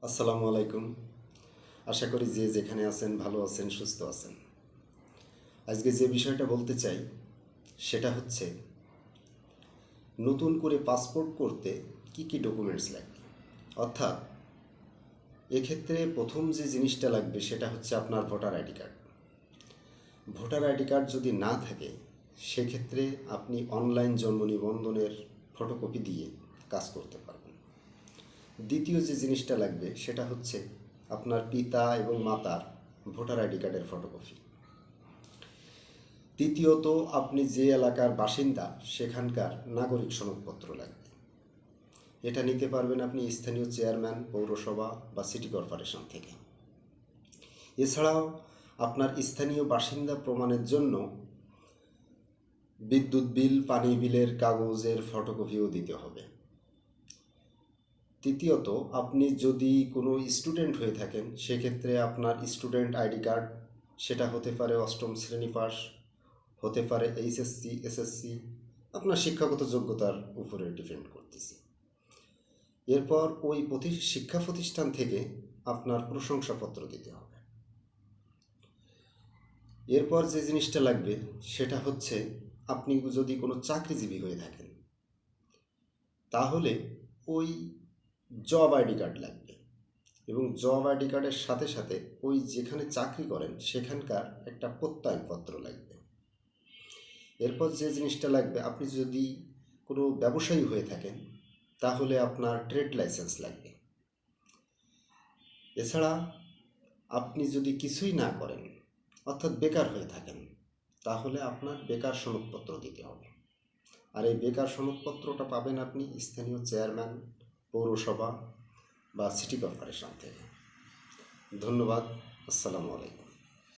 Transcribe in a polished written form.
আসসালামু আলাইকুম। আশা করি যে যেখানে আছেন ভালো আছেন, সুস্থ আছেন। আজকে যে বিষয়টা বলতে চাই সেটা হচ্ছে নতুন করে পাসপোর্ট করতে কি কি ডকুমেন্টস লাগবে। অর্থাৎ এক্ষেত্রে প্রথম যে জিনিসটা লাগবে সেটা হচ্ছে আপনার voter ID card. Voter ID card যদি না থাকে সেক্ষেত্রে আপনি অনলাইন জন্ম নিবন্ধনের ফটোকপি দিয়ে কাজ করতে পারবেন। দ্বিতীয় যে জিনিসটা লাগবে সেটা হচ্ছে আপনার পিতা এবং মাতার ভোটার আইডি কার্ডের ফটোকপি। তৃতীয়ত আপনি যে এলাকার বাসিন্দা সেখানকার নাগরিক সনদপত্র লাগবে। এটা নিতে পারবেন আপনি স্থানীয় চেয়ারম্যান, পৌরসভা বা সিটি কর্পোরেশন থেকে। এছাড়াও আপনার স্থানীয় বাসিন্দা প্রমাণের জন্য বিদ্যুৎ বিল, পানি বিলের কাগজের ফটোকপিও দিতে হবে। তৃতীয়ত আপনি যদি কোনো স্টুডেন্ট হয়ে থাকেন সেক্ষেত্রে আপনার স্টুডেন্ট আইডি কার্ড, সেটা হতে পারে অষ্টম শ্রেণী পাস, হতে পারে এইচএসসি, এসএসসি, আপনার শিক্ষাগত যোগ্যতার উপরে ডিপেন্ড করতেছে। এরপর ওই শিক্ষা প্রতিষ্ঠান থেকে আপনার প্রশংসাপত্র দিতে হবে। এরপর যে জিনিসটা লাগবে সেটা হচ্ছে আপনি যদি কোনো চাকরিজীবী হয়ে থাকেন তাহলে ওই জব আইডি কার্ড লাগবে, এবং জব আইডি কার্ডের সাথে সাথে ওই যেখানে চাকরি করেন সেখানকার একটা প্রত্যয়নপত্র লাগবে। এরপর যে জিনিসটা লাগবে, আপনি যদি কোনো ব্যবসায়ী হয়ে থাকেন তাহলে আপনার ট্রেড লাইসেন্স লাগবে। এছাড়া আপনি যদি কিছুই না করেন অর্থাৎ বেকার হয়ে থাকেন তাহলে আপনার বেকার সনদপত্র দিতে হবে। আর এই বেকার সনদপত্রটা পাবেন আপনি স্থানীয় চেয়ারম্যান, পৌরসভা বা সিটি কর্পোরেশন থেকে। ধন্যবাদ। আসসালামু আলাইকুম।